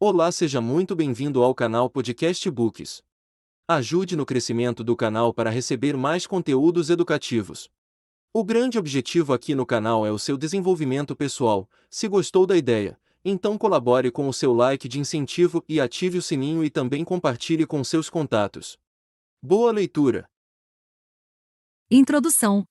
Olá, seja muito bem-vindo ao canal Podcast Books. Ajude no crescimento do canal para receber mais conteúdos educativos. O grande objetivo aqui no canal é o seu desenvolvimento pessoal. Se gostou da ideia, então colabore com o seu like de incentivo e ative o sininho e também compartilhe com seus contatos. Boa leitura! Introdução.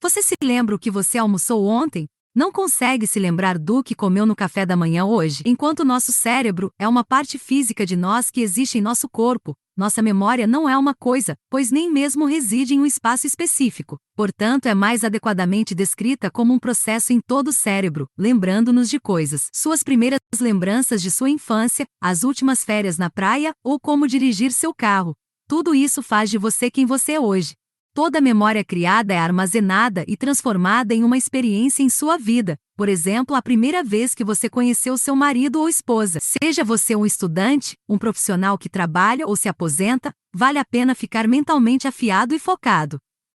Você se lembra o que você almoçou ontem? Não consegue se lembrar do que comeu no café da manhã hoje? Enquanto nosso cérebro é uma parte física de nós que existe em nosso corpo, nossa memória não é uma coisa, pois nem mesmo reside em um espaço específico. Portanto, é mais adequadamente descrita como um processo em todo o cérebro, lembrando-nos de coisas. Suas primeiras lembranças de sua infância, as últimas férias na praia ou como dirigir seu carro. Tudo isso faz de você quem você é hoje. Toda memória criada é armazenada e transformada em uma experiência em sua vida. Por exemplo, a primeira vez que você conheceu seu marido ou esposa. Seja você um estudante, um profissional que trabalha ou se aposenta, vale a pena ficar mentalmente afiado e focado.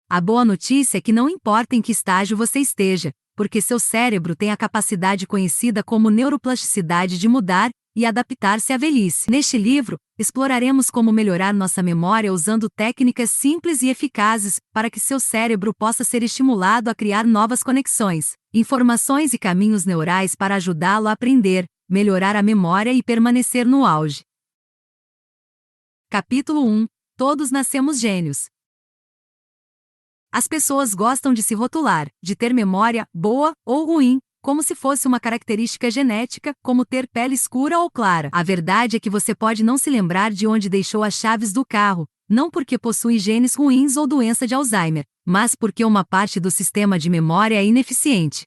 A boa notícia é que não importa em que estágio você esteja, porque seu cérebro tem a capacidade conhecida como neuroplasticidade de mudar e adaptar-se à velhice. Neste livro, exploraremos como melhorar nossa memória usando técnicas simples e eficazes para que seu cérebro possa ser estimulado a criar novas conexões, informações e caminhos neurais para ajudá-lo a aprender, melhorar a memória e permanecer no auge. Capítulo 1. Todos nascemos gênios. As pessoas gostam de se rotular, de ter memória boa ou ruim, como se fosse uma característica genética, como ter pele escura ou clara. A verdade é que você pode não se lembrar de onde deixou as chaves do carro, não porque possui genes ruins ou doença de Alzheimer, mas porque uma parte do sistema de memória é ineficiente.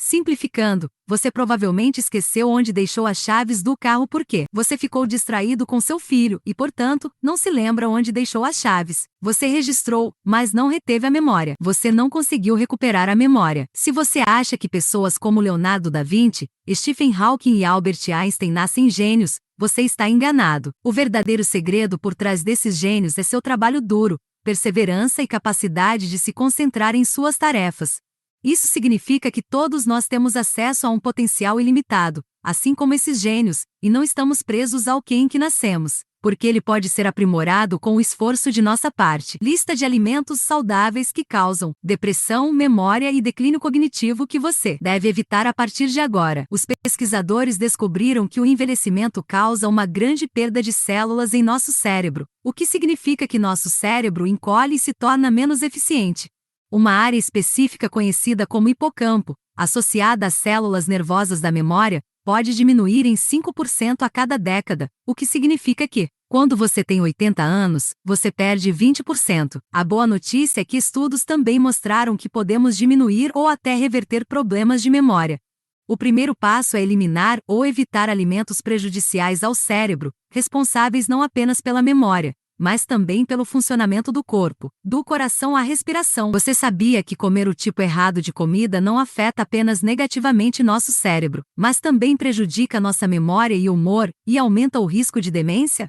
Simplificando, você provavelmente esqueceu onde deixou as chaves do carro porque você ficou distraído com seu filho e, portanto, não se lembra onde deixou as chaves. Você registrou, mas não reteve a memória. Você não conseguiu recuperar a memória. Se você acha que pessoas como Leonardo da Vinci, Stephen Hawking e Albert Einstein nascem gênios, você está enganado. O verdadeiro segredo por trás desses gênios é seu trabalho duro, perseverança e capacidade de se concentrar em suas tarefas. Isso significa que todos nós temos acesso a um potencial ilimitado, assim como esses gênios, e não estamos presos ao que em que nascemos, porque ele pode ser aprimorado com o esforço de nossa parte. Lista de alimentos saudáveis que causam depressão, memória e declínio cognitivo que você deve evitar a partir de agora. Os pesquisadores descobriram que o envelhecimento causa uma grande perda de células em nosso cérebro, o que significa que nosso cérebro encolhe e se torna menos eficiente. Uma área específica conhecida como hipocampo, associada às células nervosas da memória, pode diminuir em 5% a cada década, o que significa que, quando você tem 80 anos, você perde 20%. A boa notícia é que estudos também mostraram que podemos diminuir ou até reverter problemas de memória. O primeiro passo é eliminar ou evitar alimentos prejudiciais ao cérebro, responsáveis não apenas pela memória, mas também pelo funcionamento do corpo, do coração à respiração. Você sabia que comer o tipo errado de comida não afeta apenas negativamente nosso cérebro, mas também prejudica nossa memória e humor, e aumenta o risco de demência?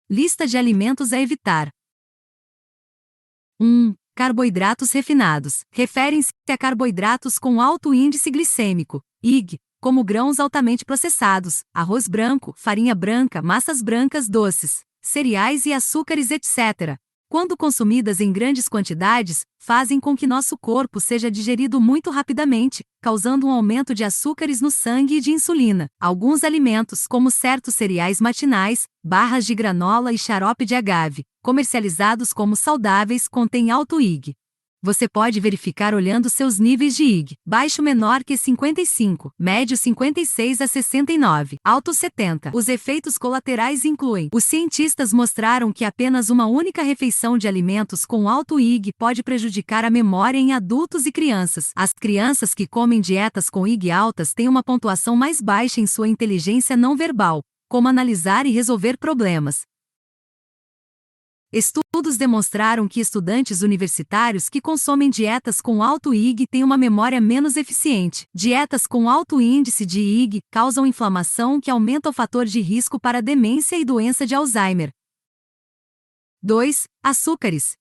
Lista de alimentos a evitar. 1. Carboidratos refinados. Referem-se a carboidratos com alto índice glicêmico, IG, como grãos altamente processados, arroz branco, farinha branca, massas brancas doces, cereais e açúcares, etc. Quando consumidas em grandes quantidades, fazem com que nosso corpo seja digerido muito rapidamente, causando um aumento de açúcares no sangue e de insulina. Alguns alimentos, como certos cereais matinais, barras de granola e xarope de agave, comercializados como saudáveis, contêm alto IG. Você pode verificar olhando seus níveis de IG. Baixo menor que 55, médio 56 a 69, alto 70. Os efeitos colaterais incluem: os cientistas mostraram que apenas uma única refeição de alimentos com alto IG pode prejudicar a memória em adultos e crianças. As crianças que comem dietas com IG altas têm uma pontuação mais baixa em sua inteligência não verbal, como analisar e resolver problemas. Estudos demonstraram que estudantes universitários que consomem dietas com alto IG têm uma memória menos eficiente. Dietas com alto índice de IG causam inflamação que aumenta o fator de risco para demência e doença de Alzheimer. 2. Açúcares.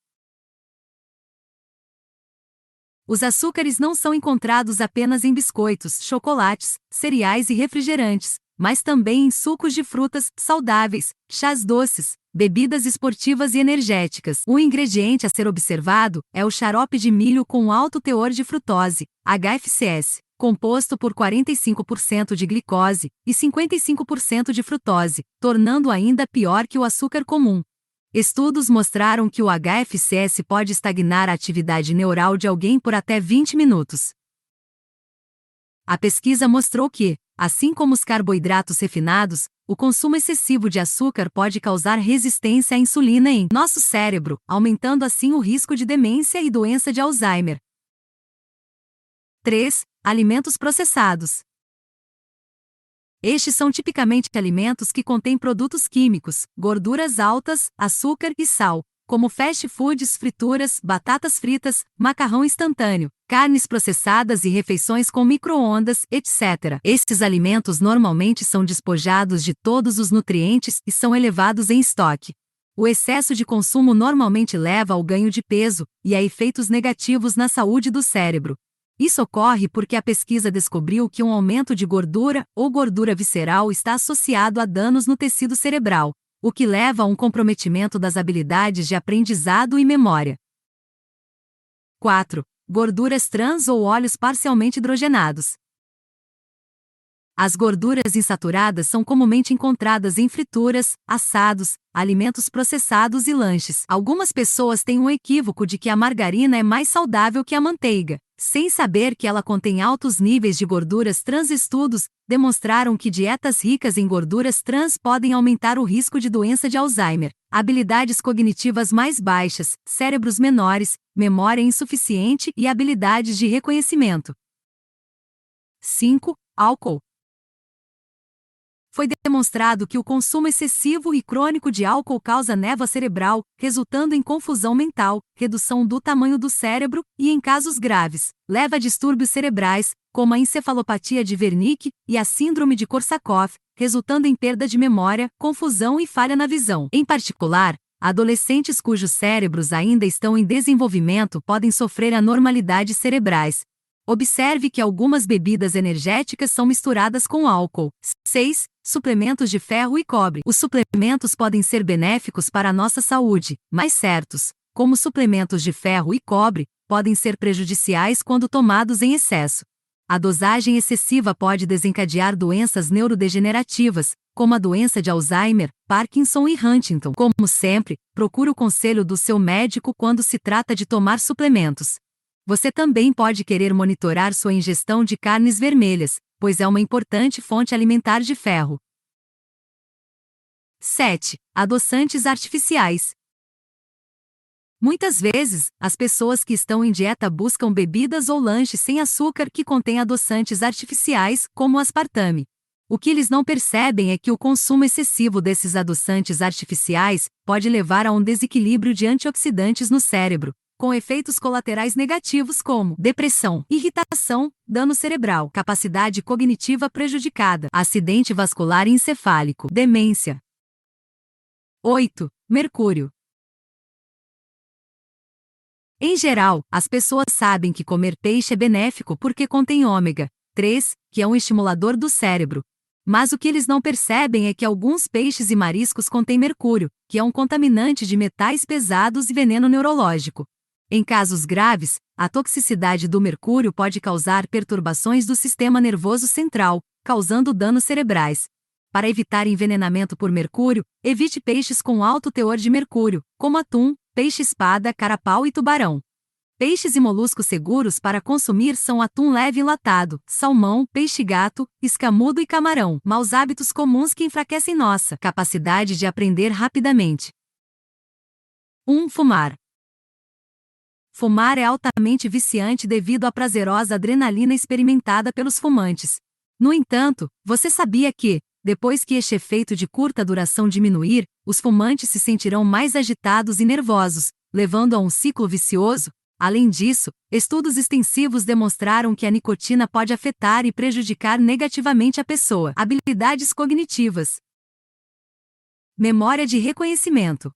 Os açúcares não são encontrados apenas em biscoitos, chocolates, cereais e refrigerantes, mas também em sucos de frutas saudáveis, chás doces, bebidas esportivas e energéticas. Um ingrediente a ser observado é o xarope de milho com alto teor de frutose, HFCS, composto por 45% de glicose e 55% de frutose, tornando ainda pior que o açúcar comum. Estudos mostraram que o HFCS pode estagnar a atividade neural de alguém por até 20 minutos. A pesquisa mostrou que, assim como os carboidratos refinados, o consumo excessivo de açúcar pode causar resistência à insulina em nosso cérebro, aumentando assim o risco de demência e doença de Alzheimer. 3. Alimentos processados. Estes são tipicamente alimentos que contêm produtos químicos, gorduras altas, açúcar e sal, como fast foods, frituras, batatas fritas, macarrão instantâneo, carnes processadas e refeições com micro-ondas, etc. Estes alimentos normalmente são despojados de todos os nutrientes e são elevados em estoque. O excesso de consumo normalmente leva ao ganho de peso e a efeitos negativos na saúde do cérebro. Isso ocorre porque a pesquisa descobriu que um aumento de gordura ou gordura visceral está associado a danos no tecido cerebral, o que leva a um comprometimento das habilidades de aprendizado e memória. 4. Gorduras trans ou óleos parcialmente hidrogenados. As gorduras insaturadas são comumente encontradas em frituras, assados, alimentos processados e lanches. Algumas pessoas têm um equívoco de que a margarina é mais saudável que a manteiga, sem saber que ela contém altos níveis de gorduras trans. Estudos demonstraram que dietas ricas em gorduras trans podem aumentar o risco de doença de Alzheimer, habilidades cognitivas mais baixas, cérebros menores, memória insuficiente e habilidades de reconhecimento. 5. Álcool. Foi demonstrado que o consumo excessivo e crônico de álcool causa névoa cerebral, resultando em confusão mental, redução do tamanho do cérebro e, em casos graves, leva a distúrbios cerebrais, como a encefalopatia de Wernicke e a síndrome de Korsakoff, resultando em perda de memória, confusão e falha na visão. Em particular, adolescentes cujos cérebros ainda estão em desenvolvimento podem sofrer anormalidades cerebrais. Observe que algumas bebidas energéticas são misturadas com álcool. 6. Suplementos de ferro e cobre. Os suplementos podem ser benéficos para a nossa saúde, mas certos, como suplementos de ferro e cobre, podem ser prejudiciais quando tomados em excesso. A dosagem excessiva pode desencadear doenças neurodegenerativas, como a doença de Alzheimer, Parkinson e Huntington. Como sempre, procure o conselho do seu médico quando se trata de tomar suplementos. Você também pode querer monitorar sua ingestão de carnes vermelhas, pois é uma importante fonte alimentar de ferro. 7. Adoçantes artificiais. Muitas vezes, as pessoas que estão em dieta buscam bebidas ou lanches sem açúcar que contêm adoçantes artificiais, como o aspartame. O que eles não percebem é que o consumo excessivo desses adoçantes artificiais pode levar a um desequilíbrio de antioxidantes no cérebro, com efeitos colaterais negativos como depressão, irritação, dano cerebral, capacidade cognitiva prejudicada, acidente vascular encefálico, demência. 8. Mercúrio. Em geral, as pessoas sabem que comer peixe é benéfico porque contém ômega 3, que é um estimulador do cérebro. Mas o que eles não percebem é que alguns peixes e mariscos contêm mercúrio, que é um contaminante de metais pesados e veneno neurológico. Em casos graves, a toxicidade do mercúrio pode causar perturbações do sistema nervoso central, causando danos cerebrais. Para evitar envenenamento por mercúrio, evite peixes com alto teor de mercúrio, como atum, peixe-espada, carapau e tubarão. Peixes e moluscos seguros para consumir são atum leve enlatado, salmão, peixe-gato, escamudo e camarão. Maus hábitos comuns que enfraquecem nossa capacidade de aprender rapidamente. 1. Fumar. Fumar é altamente viciante devido à prazerosa adrenalina experimentada pelos fumantes. No entanto, você sabia que, depois que este efeito de curta duração diminuir, os fumantes se sentirão mais agitados e nervosos, levando a um ciclo vicioso? Além disso, estudos extensivos demonstraram que a nicotina pode afetar e prejudicar negativamente a pessoa. Habilidades cognitivas. Memória de reconhecimento.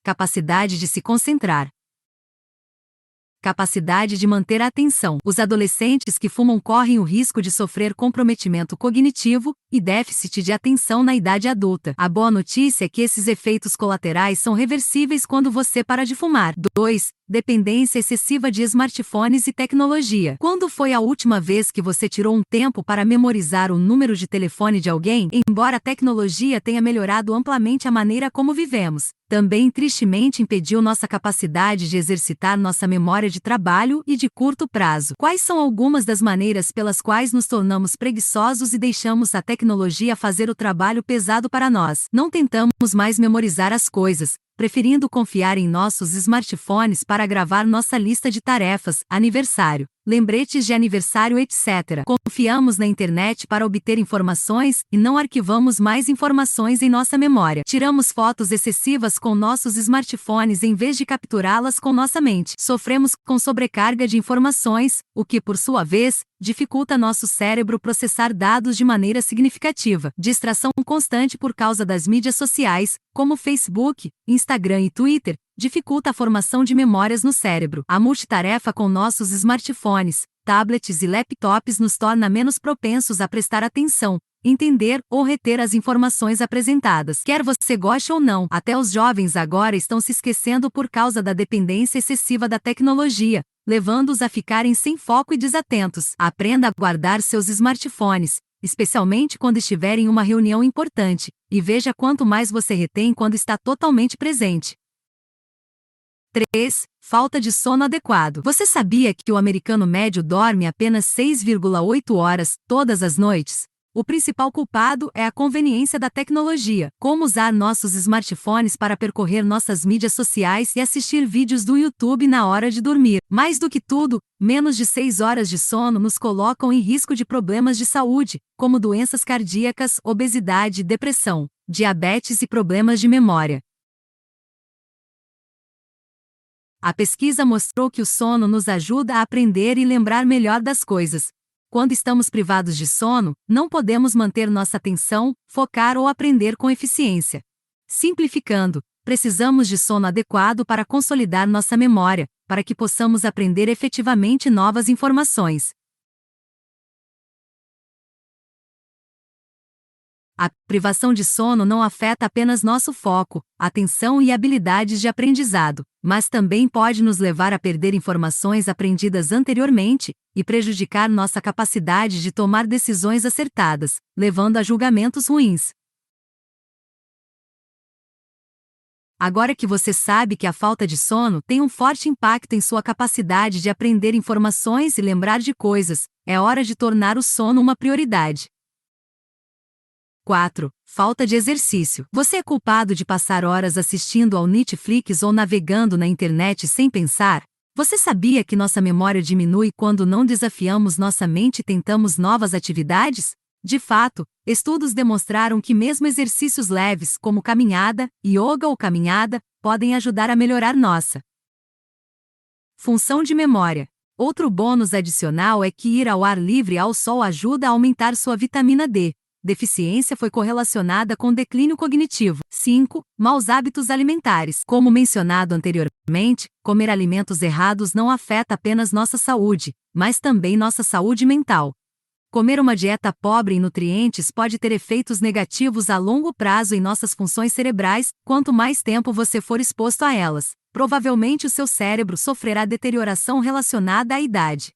Capacidade de se concentrar. Capacidade de manter a atenção. Os adolescentes que fumam correm o risco de sofrer comprometimento cognitivo e déficit de atenção na idade adulta. A boa notícia é que esses efeitos colaterais são reversíveis quando você para de fumar. 2. Dependência excessiva de smartphones e tecnologia. Quando foi a última vez que você tirou um tempo para memorizar o número de telefone de alguém? Embora a tecnologia tenha melhorado amplamente a maneira como vivemos, também tristemente impediu nossa capacidade de exercitar nossa memória de trabalho e de curto prazo. Quais são algumas das maneiras pelas quais nos tornamos preguiçosos e deixamos a tecnologia fazer o trabalho pesado para nós? Não tentamos mais memorizar as coisas, preferindo confiar em nossos smartphones para gravar nossa lista de tarefas, aniversário, lembretes de aniversário, etc. Confiamos na internet para obter informações e não arquivamos mais informações em nossa memória. Tiramos fotos excessivas com nossos smartphones em vez de capturá-las com nossa mente. Sofremos com sobrecarga de informações, o que, por sua vez, dificulta nosso cérebro processar dados de maneira significativa. Distração constante por causa das mídias sociais, como Facebook, Instagram e Twitter, dificulta a formação de memórias no cérebro. A multitarefa com nossos smartphones, tablets e laptops nos torna menos propensos a prestar atenção, entender ou reter as informações apresentadas. Quer você goste ou não, até os jovens agora estão se esquecendo por causa da dependência excessiva da tecnologia, levando-os a ficarem sem foco e desatentos. Aprenda a guardar seus smartphones, especialmente quando estiver em uma reunião importante, e veja quanto mais você retém quando está totalmente presente. 3. Falta de sono adequado. Você sabia que o americano médio dorme apenas 6,8 horas todas as noites? O principal culpado é a conveniência da tecnologia. Como usar nossos smartphones para percorrer nossas mídias sociais e assistir vídeos do YouTube na hora de dormir. Mais do que tudo, menos de 6 horas de sono nos colocam em risco de problemas de saúde, como doenças cardíacas, obesidade, depressão, diabetes e problemas de memória. A pesquisa mostrou que o sono nos ajuda a aprender e lembrar melhor das coisas. Quando estamos privados de sono, não podemos manter nossa atenção, focar ou aprender com eficiência. Simplificando, precisamos de sono adequado para consolidar nossa memória, para que possamos aprender efetivamente novas informações. A privação de sono não afeta apenas nosso foco, atenção e habilidades de aprendizado, mas também pode nos levar a perder informações aprendidas anteriormente e prejudicar nossa capacidade de tomar decisões acertadas, levando a julgamentos ruins. Agora que você sabe que a falta de sono tem um forte impacto em sua capacidade de aprender informações e lembrar de coisas, é hora de tornar o sono uma prioridade. 4. Falta de exercício. Você é culpado de passar horas assistindo ao Netflix ou navegando na internet sem pensar? Você sabia que nossa memória diminui quando não desafiamos nossa mente e tentamos novas atividades? De fato, estudos demonstraram que mesmo exercícios leves como caminhada, yoga ou caminhada, podem ajudar a melhorar nossa função de memória. Outro bônus adicional é que ir ao ar livre ao sol ajuda a aumentar sua vitamina D. Deficiência foi correlacionada com declínio cognitivo. 5. Maus hábitos alimentares. Como mencionado anteriormente, comer alimentos errados não afeta apenas nossa saúde, mas também nossa saúde mental. Comer uma dieta pobre em nutrientes pode ter efeitos negativos a longo prazo em nossas funções cerebrais. Quanto mais tempo você for exposto a elas, provavelmente o seu cérebro sofrerá deterioração relacionada à idade.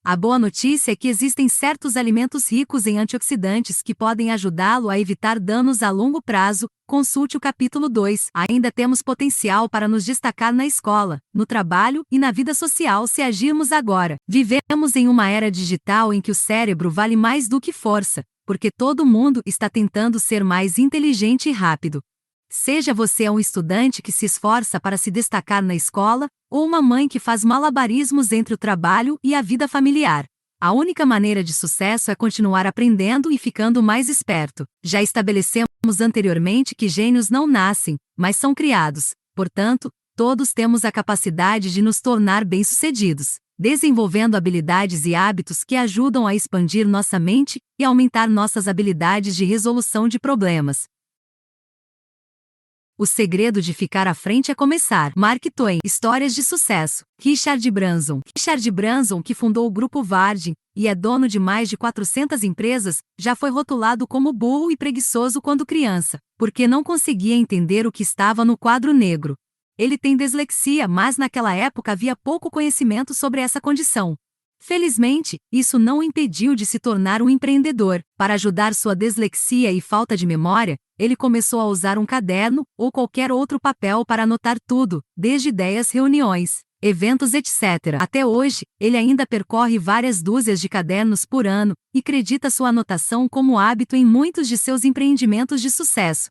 A boa notícia é que existem certos alimentos ricos em antioxidantes que podem ajudá-lo a evitar danos a longo prazo. Consulte o capítulo 2. Ainda temos potencial para nos destacar na escola, no trabalho e na vida social se agirmos agora. Vivemos em uma era digital em que o cérebro vale mais do que força, porque todo mundo está tentando ser mais inteligente e rápido. Seja você um estudante que se esforça para se destacar na escola, ou uma mãe que faz malabarismos entre o trabalho e a vida familiar. A única maneira de sucesso é continuar aprendendo e ficando mais esperto. Já estabelecemos anteriormente que gênios não nascem, mas são criados. Portanto, todos temos a capacidade de nos tornar bem-sucedidos, desenvolvendo habilidades e hábitos que ajudam a expandir nossa mente e aumentar nossas habilidades de resolução de problemas. O segredo de ficar à frente é começar. Mark Twain. Histórias de sucesso. Richard Branson. Richard Branson, que fundou o Grupo Virgin e é dono de mais de 400 empresas, já foi rotulado como burro e preguiçoso quando criança, porque não conseguia entender o que estava no quadro negro. Ele tem dislexia, mas naquela época havia pouco conhecimento sobre essa condição. Felizmente, isso não o impediu de se tornar um empreendedor. Para ajudar sua dislexia e falta de memória, ele começou a usar um caderno ou qualquer outro papel para anotar tudo, desde ideias, reuniões, eventos, etc. Até hoje, ele ainda percorre várias dúzias de cadernos por ano e acredita sua anotação como hábito em muitos de seus empreendimentos de sucesso.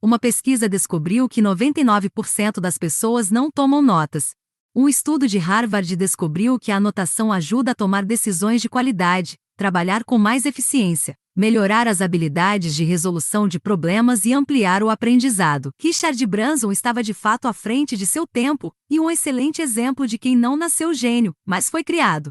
Uma pesquisa descobriu que 99% das pessoas não tomam notas. Um estudo de Harvard descobriu que a anotação ajuda a tomar decisões de qualidade, trabalhar com mais eficiência, melhorar as habilidades de resolução de problemas e ampliar o aprendizado. Richard Branson estava de fato à frente de seu tempo e um excelente exemplo de quem não nasceu gênio, mas foi criado.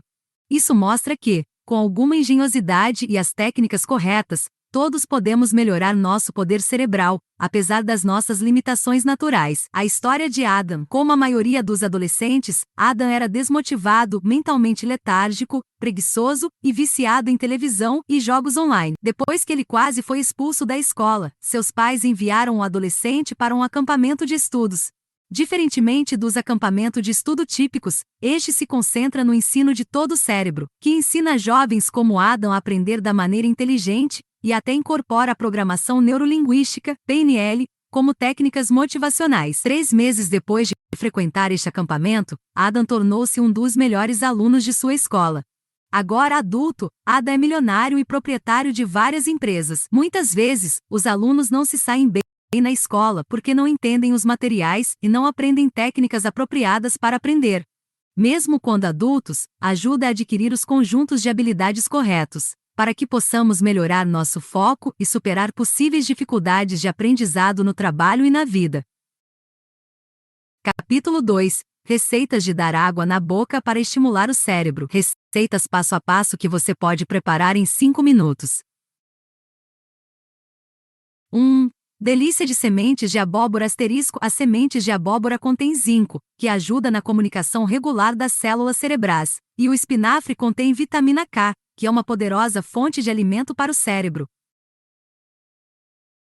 Isso mostra que, com alguma engenhosidade e as técnicas corretas, todos podemos melhorar nosso poder cerebral, apesar das nossas limitações naturais. A história de Adam. Como a maioria dos adolescentes, Adam era desmotivado, mentalmente letárgico, preguiçoso e viciado em televisão e jogos online. Depois que ele quase foi expulso da escola, seus pais enviaram o adolescente para um acampamento de estudos. Diferentemente dos acampamentos de estudo típicos, este se concentra no ensino de todo o cérebro, que ensina jovens como Adam a aprender da maneira inteligente, e até incorpora a programação neurolinguística, PNL, como técnicas motivacionais. 3 meses depois de frequentar este acampamento, Adam tornou-se um dos melhores alunos de sua escola. Agora adulto, Adam é milionário e proprietário de várias empresas. Muitas vezes, os alunos não se saem bem na escola porque não entendem os materiais e não aprendem técnicas apropriadas para aprender. Mesmo quando adultos, ajuda a adquirir os conjuntos de habilidades corretos, para que possamos melhorar nosso foco e superar possíveis dificuldades de aprendizado no trabalho e na vida. Capítulo 2. Receitas de dar água na boca para estimular o cérebro. Receitas passo a passo que você pode preparar em 5 minutos. 1. Delícia de sementes de abóbora *. As sementes de abóbora contêm zinco, que ajuda na comunicação regular das células cerebrais, e o espinafre contém vitamina K, que é uma poderosa fonte de alimento para o cérebro.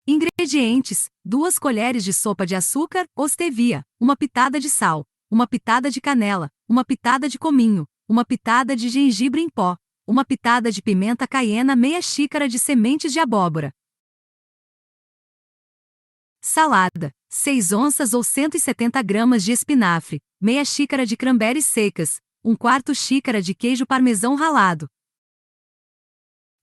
Ingredientes: 2 colheres de sopa de açúcar ou stevia, 1 pitada de sal, 1 pitada de canela, 1 pitada de cominho, 1 pitada de gengibre em pó, 1 pitada de pimenta caiena, meia xícara de sementes de abóbora. Salada: 6 onças ou 170 gramas de espinafre, meia xícara de cranberries secas, 1/4 xícara de queijo parmesão ralado.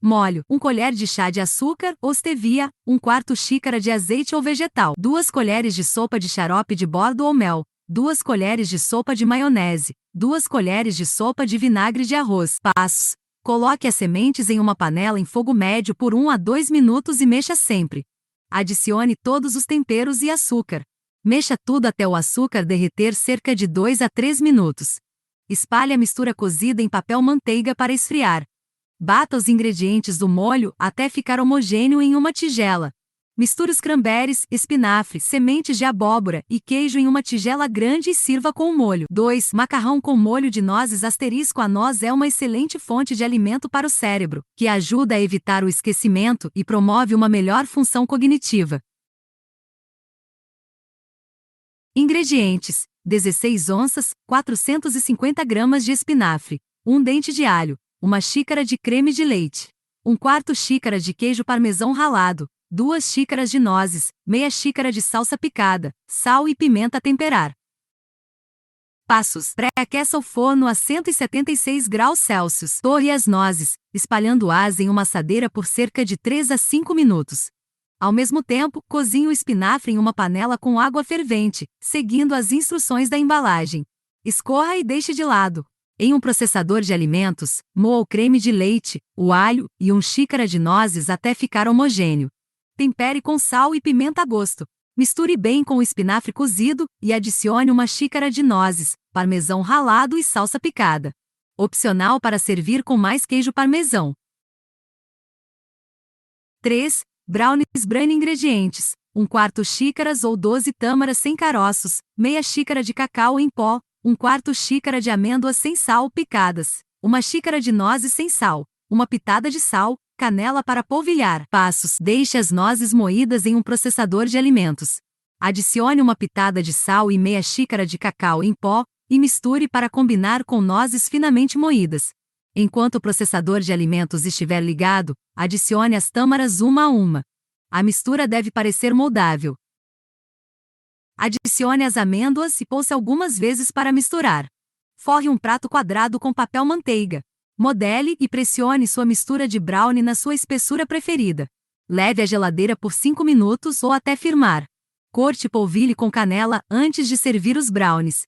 Molho: 1 colher de chá de açúcar ou stevia, 1/4 xícara de azeite ou vegetal, 2 colheres de sopa de xarope de bordo ou mel, 2 colheres de sopa de maionese, 2 colheres de sopa de vinagre de arroz. Passos: coloque as sementes em uma panela em fogo médio por 1 a 2 minutos e mexa sempre. Adicione todos os temperos e açúcar. Mexa tudo até o açúcar derreter cerca de 2 a 3 minutos. Espalhe a mistura cozida em papel manteiga para esfriar. Bata os ingredientes do molho até ficar homogêneo em uma tigela. Misture os cranberries, espinafre, sementes de abóbora e queijo em uma tigela grande e sirva com o molho. 2. Macarrão com molho de nozes *. A noz é uma excelente fonte de alimento para o cérebro, que ajuda a evitar o esquecimento e promove uma melhor função cognitiva. Ingredientes: 16 onças, 450 gramas de espinafre, 1 dente de alho, 1 xícara de creme de leite, 1/4 xícara de queijo parmesão ralado, 2 xícaras de nozes, meia xícara de salsa picada, sal e pimenta a temperar. Passos: pré-aqueça o forno a 176 graus Celsius. Torre as nozes, espalhando-as em uma assadeira por cerca de 3 a 5 minutos. Ao mesmo tempo, cozinhe o espinafre em uma panela com água fervente, seguindo as instruções da embalagem. Escorra e deixe de lado. Em um processador de alimentos, moa o creme de leite, o alho e 1 xícara de nozes até ficar homogêneo. Tempere com sal e pimenta a gosto. Misture bem com o espinafre cozido e adicione 1 xícara de nozes, parmesão ralado e salsa picada. Opcional para servir com mais queijo parmesão. 3. Brownies. Ingredientes: 1/4 xícaras ou 12 tâmaras sem caroços, meia xícara de cacau em pó, 1/4 xícara de amêndoas sem sal picadas, 1 xícara de nozes sem sal, uma pitada de sal, canela para polvilhar. Passos: deixe as nozes moídas em um processador de alimentos. Adicione uma pitada de sal e meia xícara de cacau em pó, e misture para combinar com nozes finamente moídas. Enquanto o processador de alimentos estiver ligado, adicione as tâmaras uma a uma. A mistura deve parecer moldável. Adicione as amêndoas e pulse algumas vezes para misturar. Forre um prato quadrado com papel manteiga. Modele e pressione sua mistura de brownie na sua espessura preferida. Leve à geladeira por 5 minutos ou até firmar. Corte e polvilhe com canela antes de servir os brownies.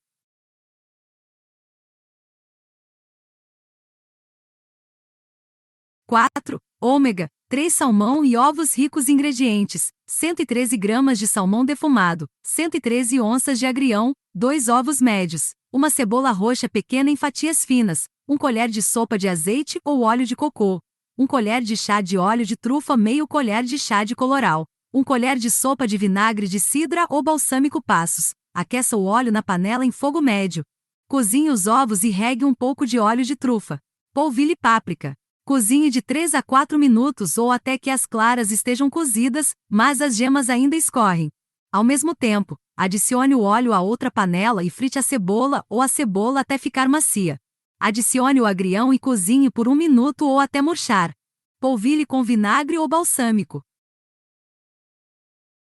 4. Ômega 3 salmão e ovos ricos em ingredientes: 113 gramas de salmão defumado, 113 onças de agrião, 2 ovos médios, uma cebola roxa pequena em fatias finas, 1 colher de sopa de azeite ou óleo de cocô, 1 colher de chá de óleo de trufa, meio colher de chá de colorau, 1 colher de sopa de vinagre de cidra ou balsâmico passos. Aqueça o óleo na panela em fogo médio. Cozinhe os ovos e regue um pouco de óleo de trufa. Polvilhe páprica. Cozinhe de 3 a 4 minutos ou até que as claras estejam cozidas, mas as gemas ainda escorrem. Ao mesmo tempo, adicione o óleo a outra panela e frite a cebola ou a cebola até ficar macia. Adicione o agrião e cozinhe por 1 minuto ou até murchar. Polvilhe com vinagre ou balsâmico.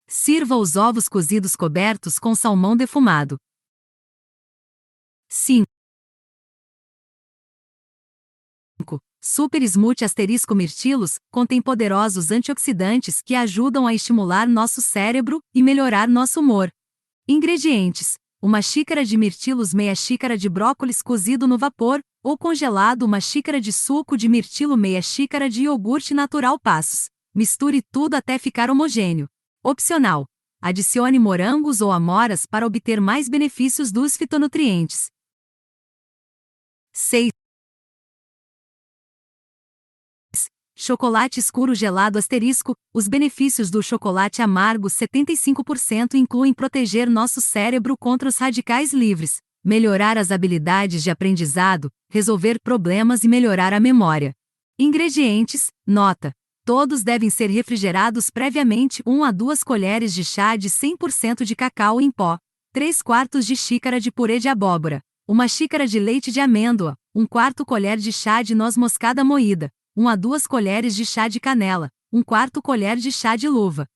Sirva os ovos cozidos cobertos com salmão defumado. 5. Super Smoothie * mirtilos contém poderosos antioxidantes que ajudam a estimular nosso cérebro e melhorar nosso humor. Ingredientes: 1 xícara de mirtilos, meia xícara de brócolis cozido no vapor ou congelado, 1 xícara de suco de mirtilo, meia xícara de iogurte natural passos. Misture tudo até ficar homogêneo. Opcional: adicione morangos ou amoras para obter mais benefícios dos fitonutrientes. 6. Chocolate escuro gelado * os benefícios do chocolate amargo 75% incluem proteger nosso cérebro contra os radicais livres, melhorar as habilidades de aprendizado, resolver problemas e melhorar a memória. Ingredientes: nota: todos devem ser refrigerados previamente. 1 a 2 colheres de chá de 100% de cacau em pó, 3/4 de xícara de purê de abóbora, 1 xícara de leite de amêndoa, 1/4 colher de chá de noz moscada moída, 1 a 2 colheres de chá de canela, 1/4 colher de chá de luva,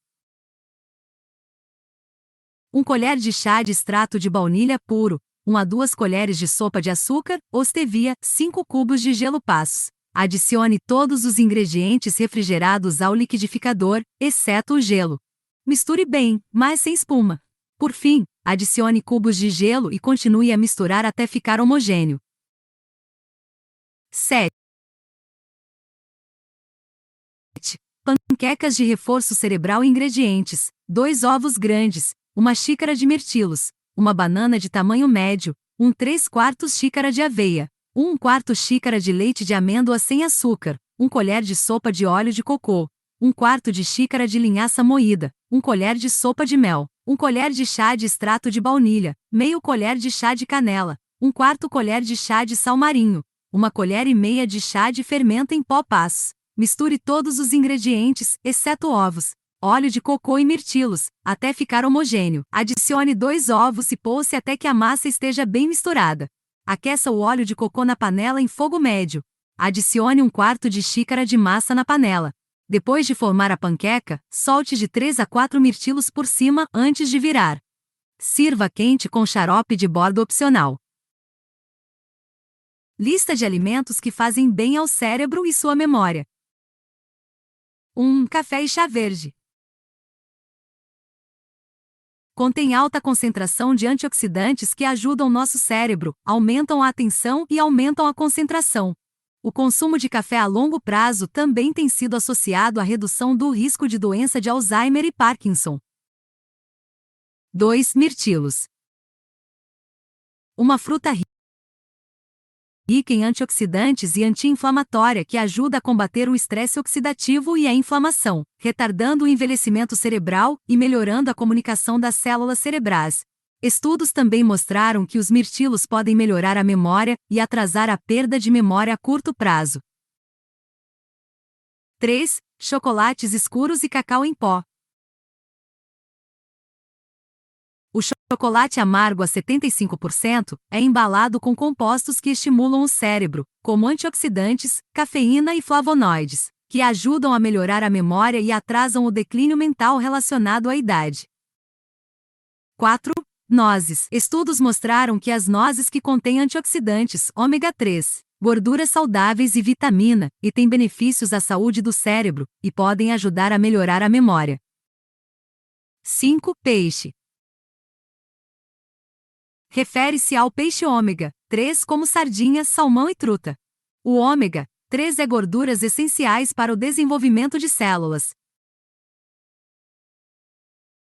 1 colher de chá de extrato de baunilha puro, 1 a 2 colheres de sopa de açúcar ou stevia, 5 cubos de gelo passos. Adicione todos os ingredientes refrigerados ao liquidificador, exceto o gelo. Misture bem, mas sem espuma. Por fim, adicione cubos de gelo e continue a misturar até ficar homogêneo. 7. Panquecas de reforço cerebral. Ingredientes: 2 ovos grandes, 1 xícara de mirtilos, 1 banana de tamanho médio, 3/4 xícara de aveia, 1/4 xícara de leite de amêndoa sem açúcar, 1 colher de sopa de óleo de cocô, 1/4 de xícara de linhaça moída, 1 colher de sopa de mel, 1 colher de chá de extrato de baunilha, meio colher de chá de canela, 1/4 colher de chá de sal marinho, 1 colher e meia de chá de fermento em pó passos. Misture todos os ingredientes, exceto ovos, óleo de cocô e mirtilos, até ficar homogêneo. Adicione 2 ovos e pulse até que a massa esteja bem misturada. Aqueça o óleo de cocô na panela em fogo médio. Adicione 1/4 de xícara de massa na panela. Depois de formar a panqueca, solte de 3 a 4 mirtilos por cima antes de virar. Sirva quente com xarope de bordo opcional. Lista de alimentos que fazem bem ao cérebro e sua memória. 1. Café e chá verde. Contém alta concentração de antioxidantes que ajudam nosso cérebro, aumentam a atenção e aumentam a concentração. O consumo de café a longo prazo também tem sido associado à redução do risco de doença de Alzheimer e Parkinson. 2. Mirtilos. Uma fruta rica em antioxidantes e anti-inflamatória que ajuda a combater o estresse oxidativo e a inflamação, retardando o envelhecimento cerebral e melhorando a comunicação das células cerebrais. Estudos também mostraram que os mirtilos podem melhorar a memória e atrasar a perda de memória a curto prazo. 3. Chocolates escuros e cacau em pó. O chocolate amargo a 75% é embalado com compostos que estimulam o cérebro, como antioxidantes, cafeína e flavonoides, que ajudam a melhorar a memória e atrasam o declínio mental relacionado à idade. 4. Nozes. Estudos mostraram que as nozes que contêm antioxidantes, ômega 3, gorduras saudáveis e vitamina, e têm benefícios à saúde do cérebro, e podem ajudar a melhorar a memória. 5. Peixe. Refere-se ao peixe ômega 3 como sardinha, salmão e truta. O ômega 3 é gorduras essenciais para o desenvolvimento de células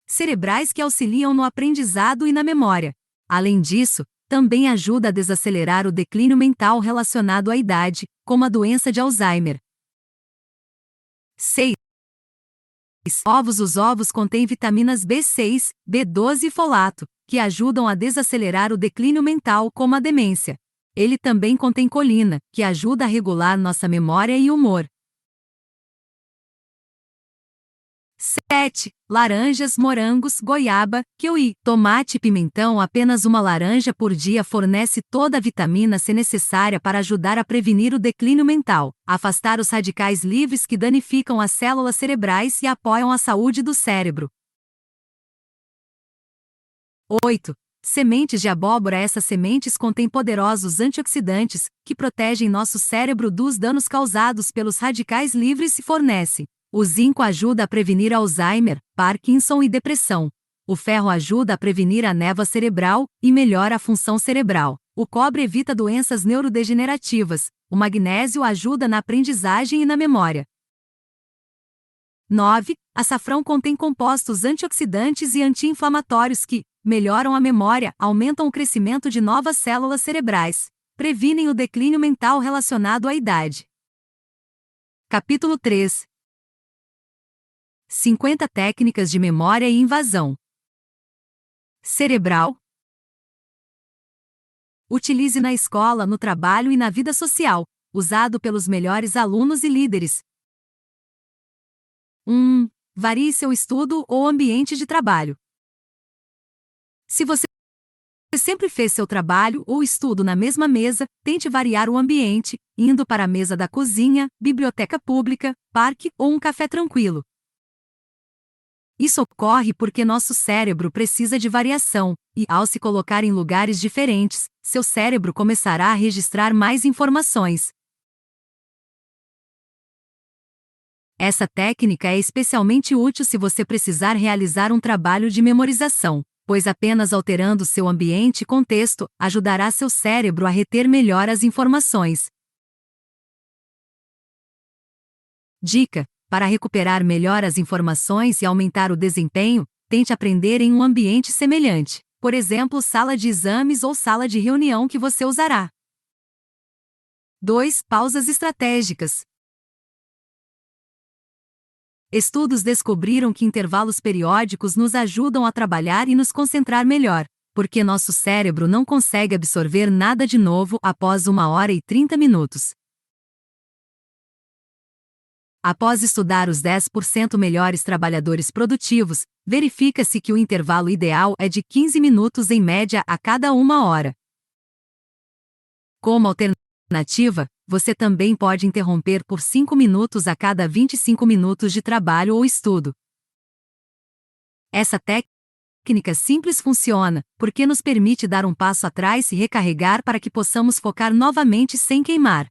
cerebrais que auxiliam no aprendizado e na memória. Além disso, também ajuda a desacelerar o declínio mental relacionado à idade, como a doença de Alzheimer. 6. Ovos. Os ovos contêm vitaminas B6, B12 e folato, que ajudam a desacelerar o declínio mental, como a demência. Ele também contém colina, que ajuda a regular nossa memória e humor. 7. Laranjas, morangos, goiaba, kiwi, tomate e pimentão. Apenas uma laranja por dia fornece toda a vitamina C necessária para ajudar a prevenir o declínio mental, afastar os radicais livres que danificam as células cerebrais e apoiam a saúde do cérebro. 8. Sementes de abóbora. Essas sementes contêm poderosos antioxidantes, que protegem nosso cérebro dos danos causados pelos radicais livres e fornece. O zinco ajuda a prevenir Alzheimer, Parkinson e depressão. O ferro ajuda a prevenir a névoa cerebral e melhora a função cerebral. O cobre evita doenças neurodegenerativas. O magnésio ajuda na aprendizagem e na memória. 9. Açafrão contém compostos antioxidantes e anti-inflamatórios que melhoram a memória, aumentam o crescimento de novas células cerebrais, previnem o declínio mental relacionado à idade. Capítulo 3. 50 técnicas de memória e invasão cerebral. Utilize na escola, no trabalho e na vida social. Usado pelos melhores alunos e líderes. 1. Varie seu estudo ou ambiente de trabalho. Se você sempre fez seu trabalho ou estudo na mesma mesa, tente variar o ambiente, indo para a mesa da cozinha, biblioteca pública, parque ou um café tranquilo. Isso ocorre porque nosso cérebro precisa de variação, e, ao se colocar em lugares diferentes, seu cérebro começará a registrar mais informações. Essa técnica é especialmente útil se você precisar realizar um trabalho de memorização, pois apenas alterando seu ambiente e contexto ajudará seu cérebro a reter melhor as informações. Dica: para recuperar melhor as informações e aumentar o desempenho, tente aprender em um ambiente semelhante, por exemplo, sala de exames ou sala de reunião que você usará. 2. Pausas estratégicas. Estudos descobriram que intervalos periódicos nos ajudam a trabalhar e nos concentrar melhor, porque nosso cérebro não consegue absorver nada de novo após 1 hora e 30 minutos. Após estudar os 10% melhores trabalhadores produtivos, verifica-se que o intervalo ideal é de 15 minutos em média a cada 1 hora. Como alternativa, você também pode interromper por 5 minutos a cada 25 minutos de trabalho ou estudo. Essa técnica simples funciona, porque nos permite dar um passo atrás e recarregar para que possamos focar novamente sem queimar.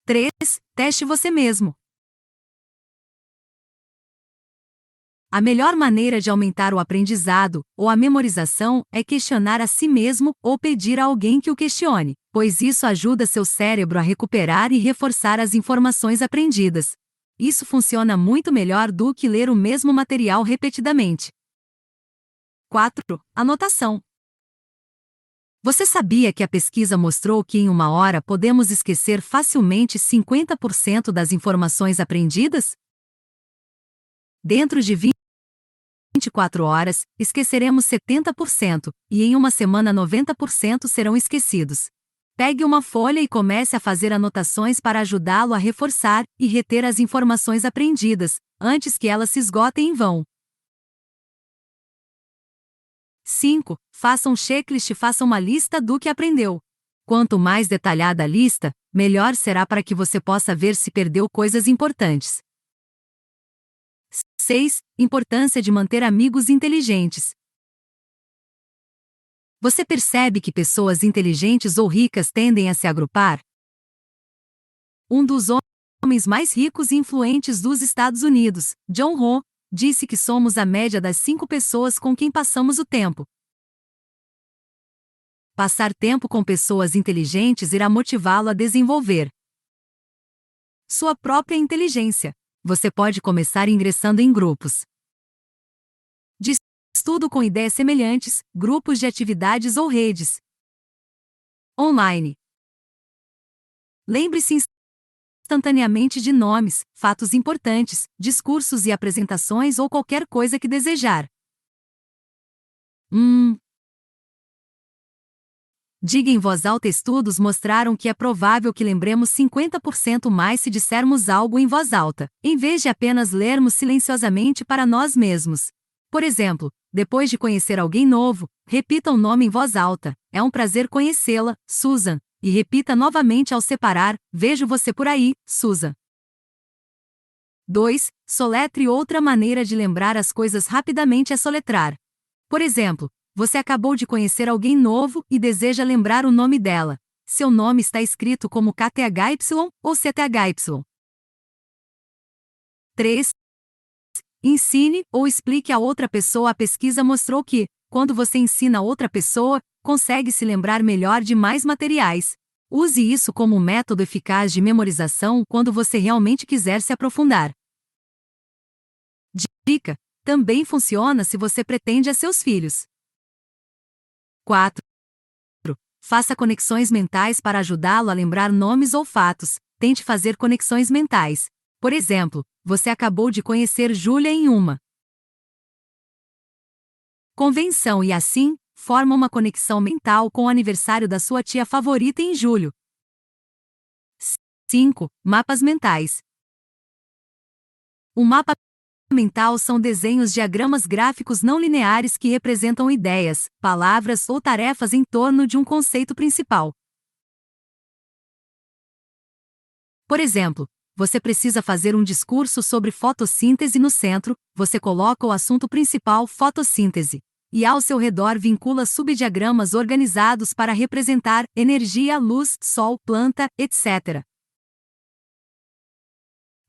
3. Teste você mesmo. A melhor maneira de aumentar o aprendizado ou a memorização é questionar a si mesmo ou pedir a alguém que o questione, pois isso ajuda seu cérebro a recuperar e reforçar as informações aprendidas. Isso funciona muito melhor do que ler o mesmo material repetidamente. 4. Anotação. Você sabia que a pesquisa mostrou que em uma hora podemos esquecer facilmente 50% das informações aprendidas? Dentro de 24 horas, esqueceremos 70%, e em uma semana 90% serão esquecidos. Pegue uma folha e comece a fazer anotações para ajudá-lo a reforçar e reter as informações aprendidas, antes que elas se esgotem em vão. 5. Faça um checklist e faça uma lista do que aprendeu. Quanto mais detalhada a lista, melhor será para que você possa ver se perdeu coisas importantes. 6. Importância de manter amigos inteligentes. Você percebe que pessoas inteligentes ou ricas tendem a se agrupar? Um dos homens mais ricos e influentes dos Estados Unidos, John Ho, disse que somos a média das 5 pessoas com quem passamos o tempo. Passar tempo com pessoas inteligentes irá motivá-lo a desenvolver sua própria inteligência. Você pode começar ingressando em grupos de estudo com ideias semelhantes, grupos de atividades ou redes online. Lembre-se instantaneamente de nomes, fatos importantes, discursos e apresentações ou qualquer coisa que desejar. Diga em voz alta: estudos mostraram que é provável que lembremos 50% mais se dissermos algo em voz alta, em vez de apenas lermos silenciosamente para nós mesmos. Por exemplo, depois de conhecer alguém novo, repita o nome em voz alta: é um prazer conhecê-la, Susan, e repita novamente ao separar: vejo você por aí, Susan. 2. Soletre. Outra maneira de lembrar as coisas rapidamente é soletrar. Por exemplo, você acabou de conhecer alguém novo e deseja lembrar o nome dela. Seu nome está escrito como KTHY ou CTHY. 3. Ensine ou explique a outra pessoa. A pesquisa mostrou que, quando você ensina outra pessoa, consegue se lembrar melhor de mais materiais. Use isso como um método eficaz de memorização quando você realmente quiser se aprofundar. Dica: também funciona se você pretende a seus filhos. 4. Faça conexões mentais para ajudá-lo a lembrar nomes ou fatos. Tente fazer conexões mentais. Por exemplo, você acabou de conhecer Júlia em uma convenção e assim, forma uma conexão mental com o aniversário da sua tia favorita em julho. 5. Mapas mentais. Um mapa mental são desenhos, diagramas gráficos não lineares que representam ideias, palavras ou tarefas em torno de um conceito principal. Por exemplo, você precisa fazer um discurso sobre fotossíntese. No centro, você coloca o assunto principal, fotossíntese, e ao seu redor vincula subdiagramas organizados para representar energia, luz, sol, planta, etc.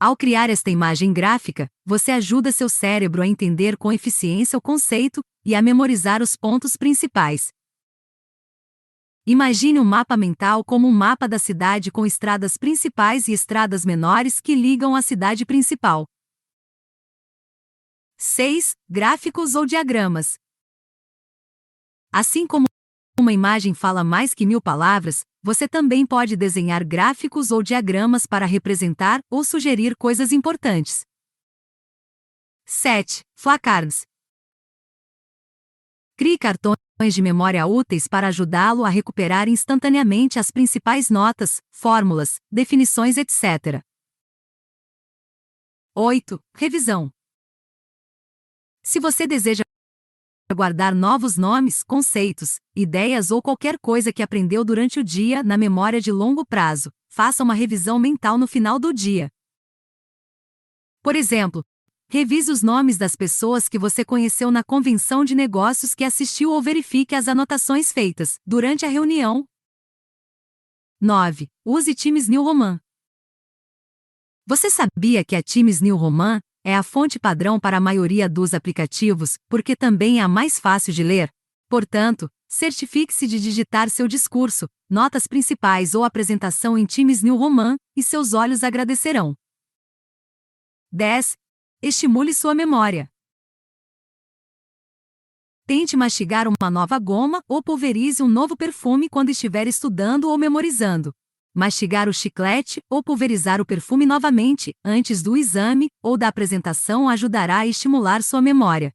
Ao criar esta imagem gráfica, você ajuda seu cérebro a entender com eficiência o conceito e a memorizar os pontos principais. Imagine um mapa mental como um mapa da cidade com estradas principais e estradas menores que ligam a cidade principal. 6. Gráficos ou diagramas. Assim como uma imagem fala mais que 1000 palavras, você também pode desenhar gráficos ou diagramas para representar ou sugerir coisas importantes. 7. Flashcards. Crie cartões de memória úteis para ajudá-lo a recuperar instantaneamente as principais notas, fórmulas, definições, etc. 8. Revisão. Se você deseja guardar novos nomes, conceitos, ideias ou qualquer coisa que aprendeu durante o dia na memória de longo prazo, faça uma revisão mental no final do dia. Por exemplo, revise os nomes das pessoas que você conheceu na convenção de negócios que assistiu ou verifique as anotações feitas durante a reunião. 9. Use Times New Roman. Você sabia que a Times New Roman é a fonte padrão para a maioria dos aplicativos, porque também é a mais fácil de ler? Portanto, certifique-se de digitar seu discurso, notas principais ou apresentação em Times New Roman, e seus olhos agradecerão. 10. Estimule sua memória. Tente mastigar uma nova goma ou pulverize um novo perfume quando estiver estudando ou memorizando. Mastigar o chiclete ou pulverizar o perfume novamente, antes do exame ou da apresentação, ajudará a estimular sua memória.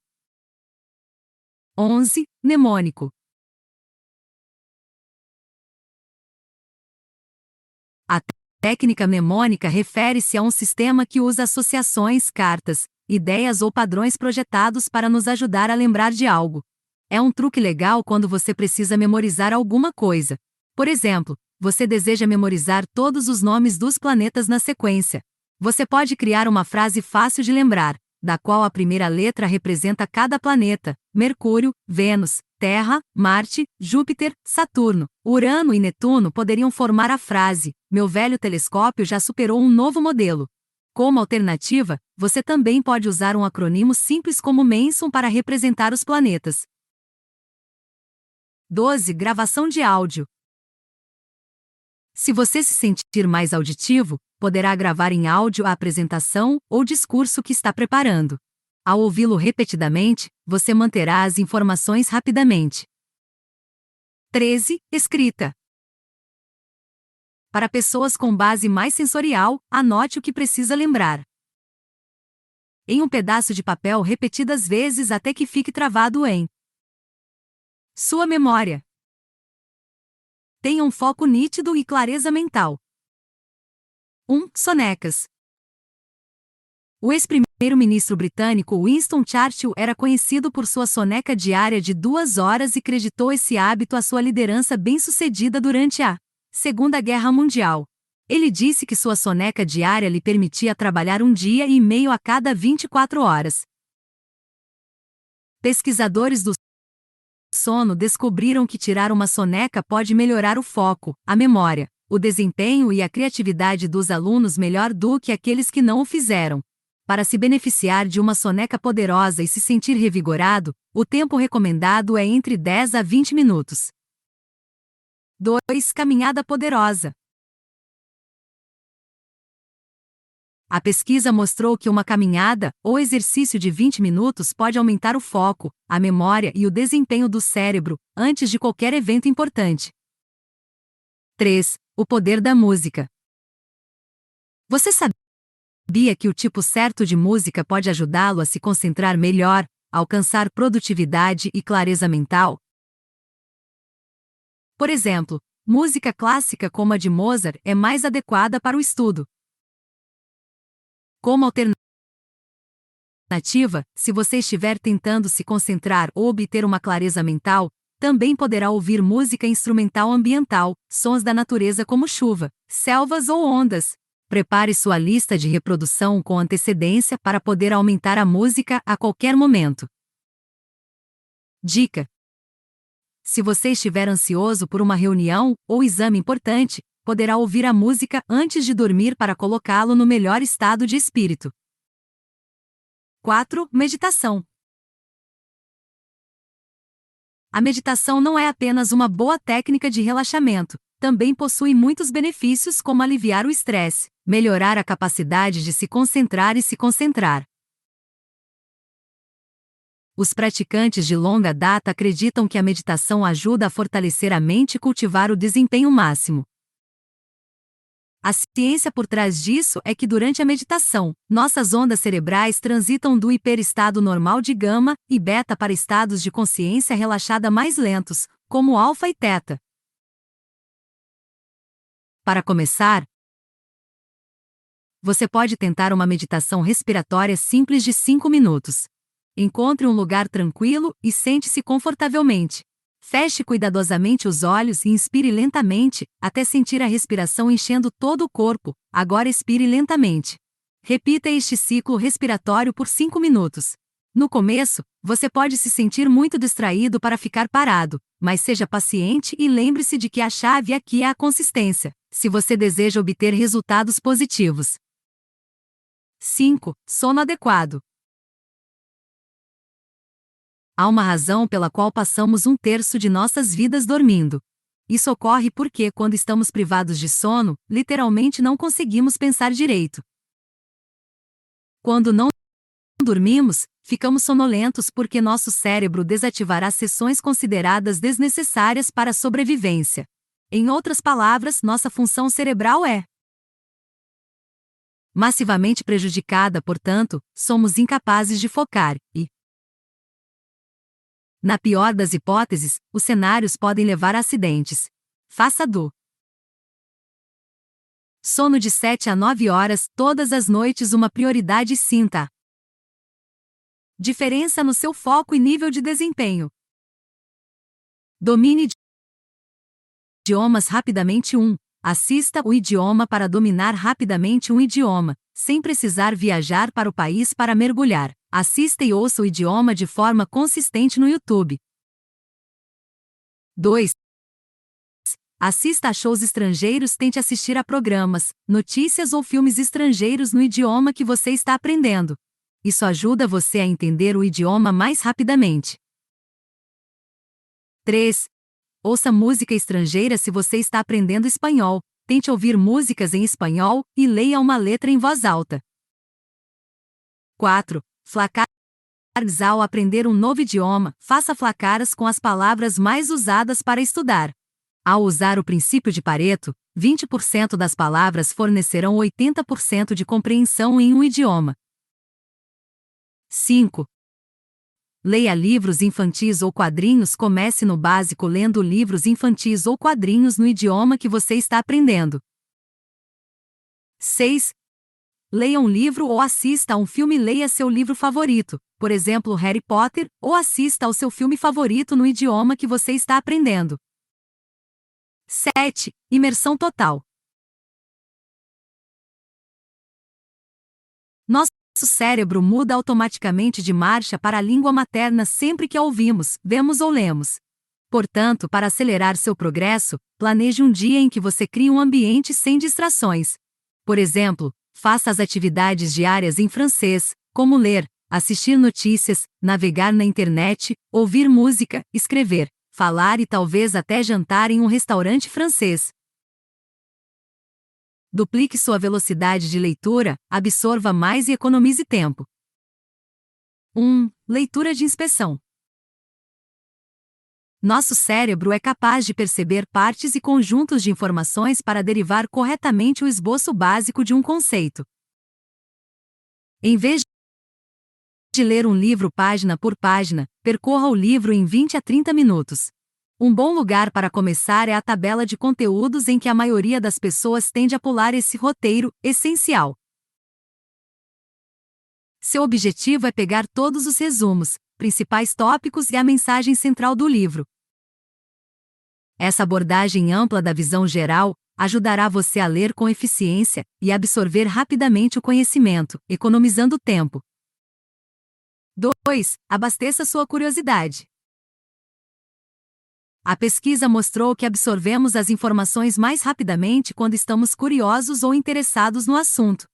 11. Mnemônico. A técnica mnemônica refere-se a um sistema que usa associações, cartas, ideias ou padrões projetados para nos ajudar a lembrar de algo. É um truque legal quando você precisa memorizar alguma coisa. Por exemplo, você deseja memorizar todos os nomes dos planetas na sequência. Você pode criar uma frase fácil de lembrar, da qual a primeira letra representa cada planeta: Mercúrio, Vênus, Terra, Marte, Júpiter, Saturno. Urano e Netuno poderiam formar a frase: meu velho telescópio já superou um novo modelo. Como alternativa, você também pode usar um acrônimo simples como MENSUM para representar os planetas. 12. Gravação de áudio. Se você se sentir mais auditivo, poderá gravar em áudio a apresentação ou discurso que está preparando. Ao ouvi-lo repetidamente, você manterá as informações rapidamente. 13. Escrita. Para pessoas com base mais sensorial, anote o que precisa lembrar em um pedaço de papel repetidas vezes até que fique travado em sua memória. Tenha um foco nítido e clareza mental. 1. Sonecas. O ex-primeiro-ministro britânico Winston Churchill era conhecido por sua soneca diária de 2 horas e creditou esse hábito à sua liderança bem-sucedida durante a Segunda Guerra Mundial. Ele disse que sua soneca diária lhe permitia trabalhar um dia e meio a cada 24 horas. Pesquisadores do sono descobriram que tirar uma soneca pode melhorar o foco, a memória, o desempenho e a criatividade dos alunos melhor do que aqueles que não o fizeram. Para se beneficiar de uma soneca poderosa e se sentir revigorado, o tempo recomendado é entre 10 a 20 minutos. 2. Caminhada poderosa. A pesquisa mostrou que uma caminhada ou exercício de 20 minutos pode aumentar o foco, a memória e o desempenho do cérebro, antes de qualquer evento importante. 3. O poder da música. Você sabia que o tipo certo de música pode ajudá-lo a se concentrar melhor, a alcançar produtividade e clareza mental? Por exemplo, música clássica como a de Mozart é mais adequada para o estudo. Como alternativa, se você estiver tentando se concentrar ou obter uma clareza mental, também poderá ouvir música instrumental ambiental, sons da natureza como chuva, selvas ou ondas. Prepare sua lista de reprodução com antecedência para poder aumentar a música a qualquer momento. Dica: se você estiver ansioso por uma reunião ou exame importante, poderá ouvir a música antes de dormir para colocá-lo no melhor estado de espírito. 4. Meditação. A meditação não é apenas uma boa técnica de relaxamento, também possui muitos benefícios como aliviar o estresse, melhorar a capacidade de se concentrar e se concentrar. Os praticantes de longa data acreditam que a meditação ajuda a fortalecer a mente e cultivar o desempenho máximo. A ciência por trás disso é que durante a meditação, nossas ondas cerebrais transitam do hiperestado normal de gama e beta para estados de consciência relaxada mais lentos, como alfa e teta. Para começar, você pode tentar uma meditação respiratória simples de 5 minutos. Encontre um lugar tranquilo e sente-se confortavelmente. Feche cuidadosamente os olhos e inspire lentamente, até sentir a respiração enchendo todo o corpo. Agora expire lentamente. Repita este ciclo respiratório por 5 minutos. No começo, você pode se sentir muito distraído para ficar parado, mas seja paciente e lembre-se de que a chave aqui é a consistência, se você deseja obter resultados positivos. 5. Sono adequado. Há uma razão pela qual passamos 1/3 de nossas vidas dormindo. Isso ocorre porque, quando estamos privados de sono, literalmente não conseguimos pensar direito. Quando não dormimos, ficamos sonolentos porque nosso cérebro desativará seções consideradas desnecessárias para a sobrevivência. Em outras palavras, nossa função cerebral é massivamente prejudicada, portanto, somos incapazes de focar e, na pior das hipóteses, os cenários podem levar a acidentes. Faça do sono de 7 a 9 horas todas as noites uma prioridade e sinta diferença no seu foco e nível de desempenho. Domine idiomas rapidamente. Assista o idioma para dominar rapidamente um idioma, sem precisar viajar para o país para mergulhar. Assista e ouça o idioma de forma consistente no YouTube. 2. Assista a shows estrangeiros. Tente assistir a programas, notícias ou filmes estrangeiros no idioma que você está aprendendo. Isso ajuda você a entender o idioma mais rapidamente. 3. Ouça música estrangeira. Se você está aprendendo espanhol, tente ouvir músicas em espanhol e leia uma letra em voz alta. 4. Flashcards. Ao aprender um novo idioma, faça flashcards com as palavras mais usadas para estudar. Ao usar o princípio de Pareto, 20% das palavras fornecerão 80% de compreensão em um idioma. 5. Leia livros infantis ou quadrinhos. Comece no básico lendo livros infantis ou quadrinhos no idioma que você está aprendendo. 6. Leia um livro ou assista a um filme. Leia seu livro favorito, por exemplo, Harry Potter, ou assista ao seu filme favorito no idioma que você está aprendendo. 7. Imersão total. Nosso cérebro muda automaticamente de marcha para a língua materna sempre que a ouvimos, vemos ou lemos. Portanto, para acelerar seu progresso, planeje um dia em que você crie um ambiente sem distrações. Por exemplo, faça as atividades diárias em francês, como ler, assistir notícias, navegar na internet, ouvir música, escrever, falar e talvez até jantar em um restaurante francês. Duplique sua velocidade de leitura, absorva mais e economize tempo. 1. Leitura de inspeção. Nosso cérebro é capaz de perceber partes e conjuntos de informações para derivar corretamente o esboço básico de um conceito. Em vez de ler um livro página por página, percorra o livro em 20 a 30 minutos. Um bom lugar para começar é a tabela de conteúdos, em que a maioria das pessoas tende a pular esse roteiro essencial. Seu objetivo é pegar todos os resumos, principais tópicos e a mensagem central do livro. Essa abordagem ampla da visão geral ajudará você a ler com eficiência e absorver rapidamente o conhecimento, economizando tempo. 2. Abasteça sua curiosidade. A pesquisa mostrou que absorvemos as informações mais rapidamente quando estamos curiosos ou interessados no assunto.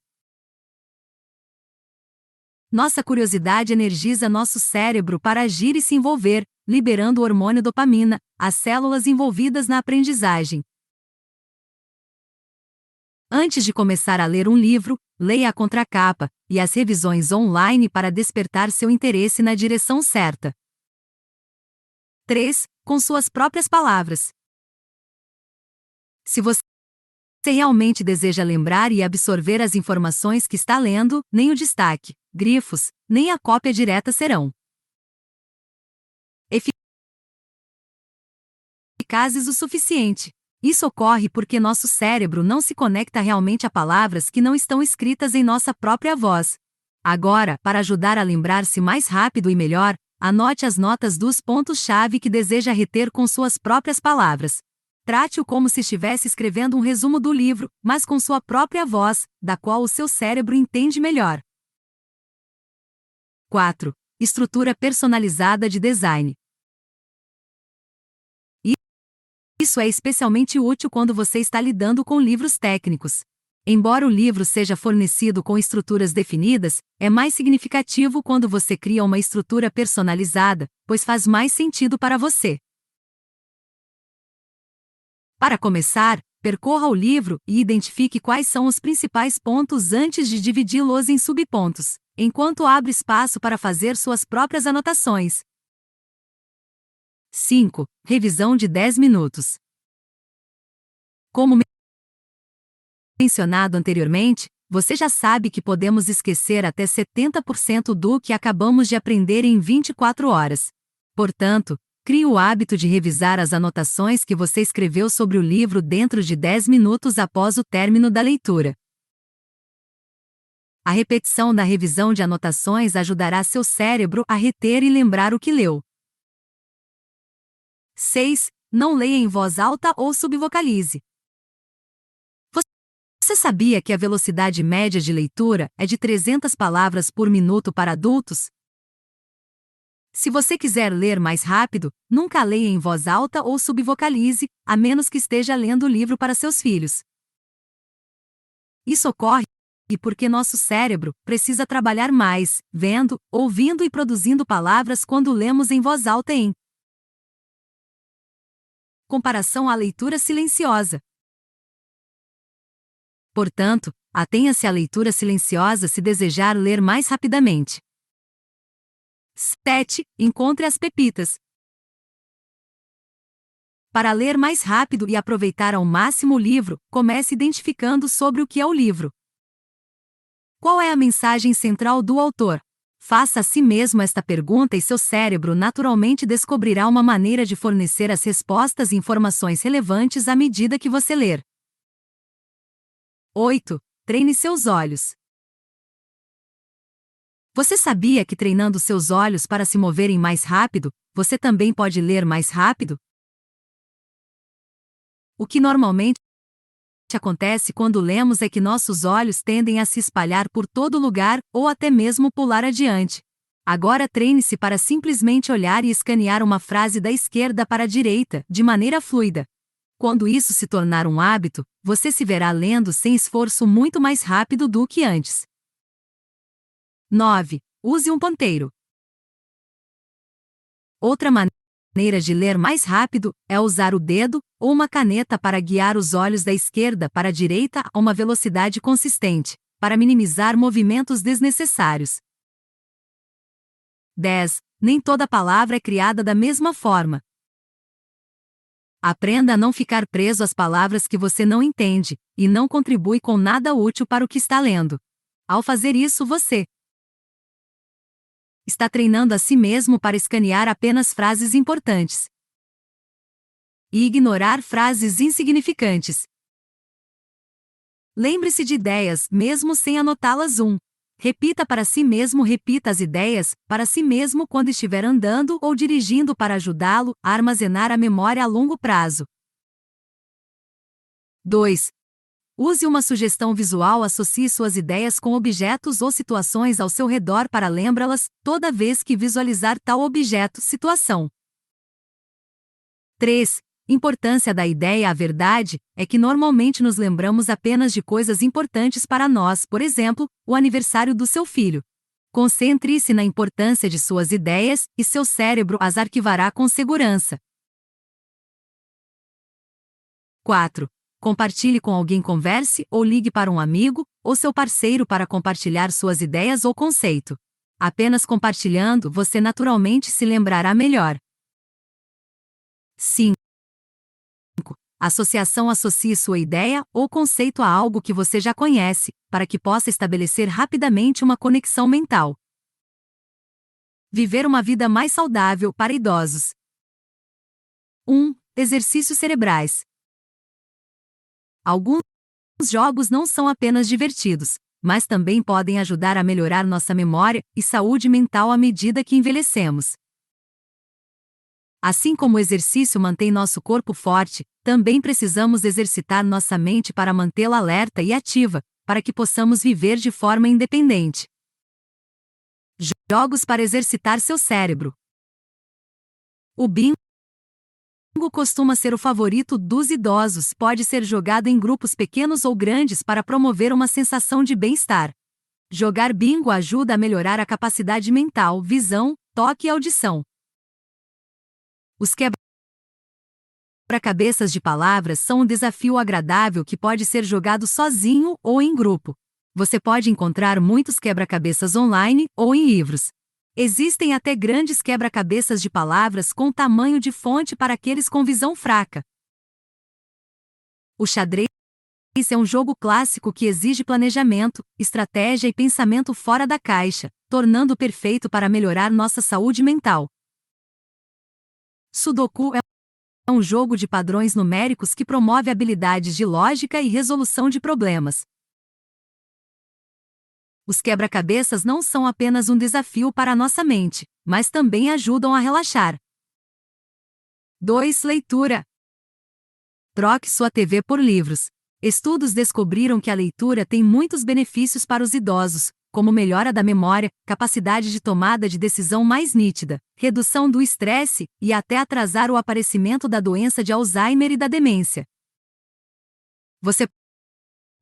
Nossa curiosidade energiza nosso cérebro para agir e se envolver, liberando o hormônio dopamina, as células envolvidas na aprendizagem. Antes de começar a ler um livro, leia a contracapa e as revisões online para despertar seu interesse na direção certa. 3. Com suas próprias palavras. Se você realmente deseja lembrar e absorver as informações que está lendo, nem o destaque, grifos, nem a cópia direta serão eficazes o suficiente. Isso ocorre porque nosso cérebro não se conecta realmente a palavras que não estão escritas em nossa própria voz. Agora, para ajudar a lembrar-se mais rápido e melhor, anote as notas dos pontos-chave que deseja reter com suas próprias palavras. Trate-o como se estivesse escrevendo um resumo do livro, mas com sua própria voz, da qual o seu cérebro entende melhor. 4. Estrutura personalizada de design. Isso é especialmente útil quando você está lidando com livros técnicos. Embora o livro seja fornecido com estruturas definidas, é mais significativo quando você cria uma estrutura personalizada, pois faz mais sentido para você. Para começar, Percorra o livro e identifique quais são os principais pontos antes de dividi-los em subpontos, enquanto abre espaço para fazer suas próprias anotações. 5. Revisão de 10 minutos. Como mencionado anteriormente, você já sabe que podemos esquecer até 70% do que acabamos de aprender em 24 horas. Portanto, crie o hábito de revisar as anotações que você escreveu sobre o livro dentro de 10 minutos após o término da leitura. A repetição da revisão de anotações ajudará seu cérebro a reter e lembrar o que leu. 6. Não leia em voz alta ou subvocalize. Você sabia que a velocidade média de leitura é de 300 palavras por minuto para adultos? Se você quiser ler mais rápido, nunca leia em voz alta ou subvocalize, a menos que esteja lendo o livro para seus filhos. Isso ocorre porque nosso cérebro precisa trabalhar mais, vendo, ouvindo e produzindo palavras quando lemos em voz alta em comparação à leitura silenciosa. Portanto, atenha-se à leitura silenciosa se desejar ler mais rapidamente. 7. Encontre as pepitas. Para ler mais rápido e aproveitar ao máximo o livro, comece identificando sobre o que é o livro. Qual é a mensagem central do autor? Faça a si mesmo esta pergunta e seu cérebro naturalmente descobrirá uma maneira de fornecer as respostas e informações relevantes à medida que você ler. 8. Treine seus olhos. Você sabia que treinando seus olhos para se moverem mais rápido, você também pode ler mais rápido? O que normalmente acontece quando lemos é que nossos olhos tendem a se espalhar por todo lugar ou até mesmo pular adiante. Agora treine-se para simplesmente olhar e escanear uma frase da esquerda para a direita, de maneira fluida. Quando isso se tornar um hábito, você se verá lendo sem esforço muito mais rápido do que antes. 9. Use um ponteiro. Outra maneira de ler mais rápido é usar o dedo ou uma caneta para guiar os olhos da esquerda para a direita a uma velocidade consistente, para minimizar movimentos desnecessários. 10. Nem toda palavra é criada da mesma forma. Aprenda a não ficar preso às palavras que você não entende, e não contribui com nada útil para o que está lendo. Ao fazer isso, você está treinando a si mesmo para escanear apenas frases importantes e ignorar frases insignificantes. Lembre-se de ideias, mesmo sem anotá-las. Repita para si mesmo. Repita as ideias para si mesmo quando estiver andando ou dirigindo para ajudá-lo a armazenar a memória a longo prazo. 2. Use uma sugestão visual. Associe suas ideias com objetos ou situações ao seu redor para lembrá-las toda vez que visualizar tal objeto, situação. 3. Importância da ideia. A verdade é que normalmente nos lembramos apenas de coisas importantes para nós, por exemplo, o aniversário do seu filho. Concentre-se na importância de suas ideias e seu cérebro as arquivará com segurança. 4. Compartilhe com alguém. Converse ou ligue para um amigo ou seu parceiro para compartilhar suas ideias ou conceito. Apenas compartilhando você naturalmente se lembrará melhor. 5. Associação. Associe sua ideia ou conceito a algo que você já conhece, para que possa estabelecer rapidamente uma conexão mental. Viver uma vida mais saudável para idosos. 1. Exercícios cerebrais. Alguns jogos não são apenas divertidos, mas também podem ajudar a melhorar nossa memória e saúde mental à medida que envelhecemos. Assim como o exercício mantém nosso corpo forte, também precisamos exercitar nossa mente para mantê-la alerta e ativa, para que possamos viver de forma independente. Jogos para exercitar seu cérebro. O bingo costuma ser o favorito dos idosos. Pode ser jogado em grupos pequenos ou grandes para promover uma sensação de bem-estar. Jogar bingo ajuda a melhorar a capacidade mental, visão, toque e audição. Os Quebra-cabeças de palavras são um desafio agradável que pode ser jogado sozinho ou em grupo. Você pode encontrar muitos quebra-cabeças online ou em livros. Existem até grandes quebra-cabeças de palavras com tamanho de fonte para aqueles com visão fraca. O xadrez é um jogo clássico que exige planejamento, estratégia e pensamento fora da caixa, tornando-o perfeito para melhorar nossa saúde mental. Sudoku é um jogo de padrões numéricos que promove habilidades de lógica e resolução de problemas. Os quebra-cabeças não são apenas um desafio para a nossa mente, mas também ajudam a relaxar. 2. Leitura. Troque sua TV por livros. Estudos descobriram que a leitura tem muitos benefícios para os idosos, como melhora da memória, capacidade de tomada de decisão mais nítida, redução do estresse e até atrasar o aparecimento da doença de Alzheimer e da demência. Você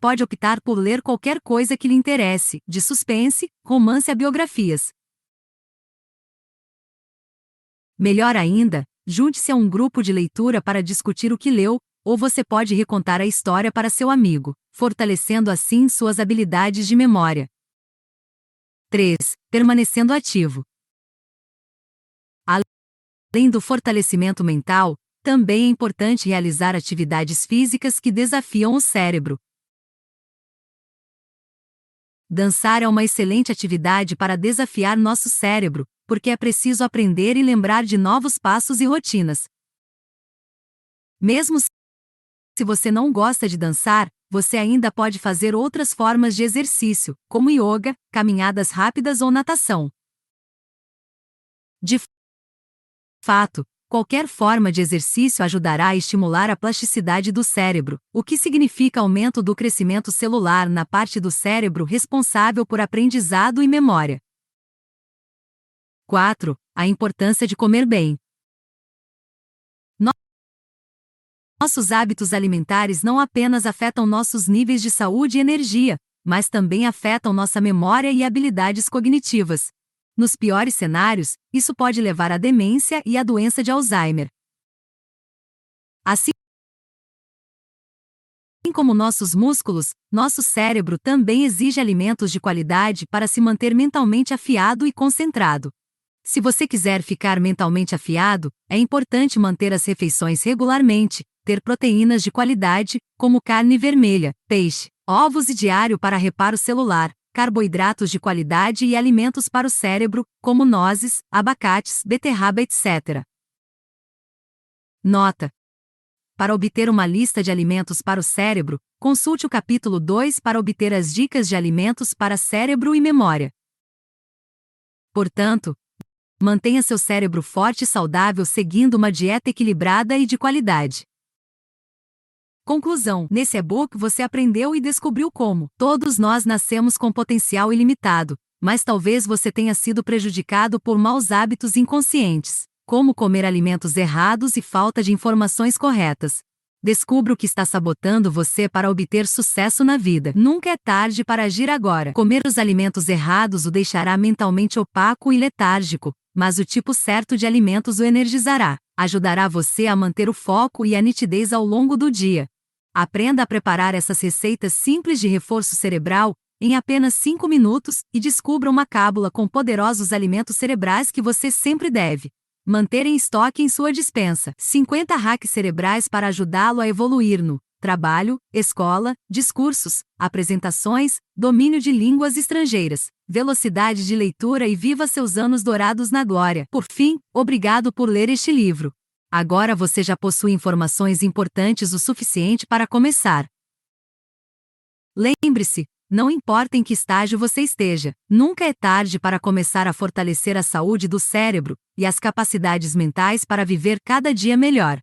pode optar por ler qualquer coisa que lhe interesse, de suspense, romance a biografias. Melhor ainda, junte-se a um grupo de leitura para discutir o que leu, ou você pode recontar a história para seu amigo, fortalecendo assim suas habilidades de memória. 3. Permanecendo ativo. Além do fortalecimento mental, também é importante realizar atividades físicas que desafiam o cérebro. Dançar é uma excelente atividade para desafiar nosso cérebro, porque é preciso aprender e lembrar de novos passos e rotinas. Mesmo se você não gosta de dançar, você ainda pode fazer outras formas de exercício, como yoga, caminhadas rápidas ou natação. De fato, qualquer forma de exercício ajudará a estimular a plasticidade do cérebro, o que significa aumento do crescimento celular na parte do cérebro responsável por aprendizado e memória. 4. A importância de comer bem. Nossos hábitos alimentares não apenas afetam nossos níveis de saúde e energia, mas também afetam nossa memória e habilidades cognitivas. Nos piores cenários, isso pode levar à demência e à doença de Alzheimer. Assim como nossos músculos, nosso cérebro também exige alimentos de qualidade para se manter mentalmente afiado e concentrado. Se você quiser ficar mentalmente afiado, é importante manter as refeições regularmente, ter proteínas de qualidade, como carne vermelha, peixe, ovos e diário para reparo celular, carboidratos de qualidade e alimentos para o cérebro, como nozes, abacates, beterraba, etc. Nota: para obter uma lista de alimentos para o cérebro, consulte o capítulo 2 para obter as dicas de alimentos para cérebro e memória. Portanto, mantenha seu cérebro forte e saudável seguindo uma dieta equilibrada e de qualidade. Conclusão: nesse e-book você aprendeu e descobriu como todos nós nascemos com potencial ilimitado, mas talvez você tenha sido prejudicado por maus hábitos inconscientes, como comer alimentos errados e falta de informações corretas. Descubra o que está sabotando você para obter sucesso na vida. Nunca é tarde para agir agora. Comer os alimentos errados o deixará mentalmente opaco e letárgico, mas o tipo certo de alimentos o energizará, ajudará você a manter o foco e a nitidez ao longo do dia. Aprenda a preparar essas receitas simples de reforço cerebral em apenas 5 minutos e descubra uma cábula com poderosos alimentos cerebrais que você sempre deve manter em estoque em sua despensa. 50 hacks cerebrais para ajudá-lo a evoluir no trabalho, escola, discursos, apresentações, domínio de línguas estrangeiras, velocidade de leitura e viva seus anos dourados na glória. Por fim, obrigado por ler este livro. Agora você já possui informações importantes o suficiente para começar. Lembre-se, não importa em que estágio você esteja, nunca é tarde para começar a fortalecer a saúde do cérebro e as capacidades mentais para viver cada dia melhor.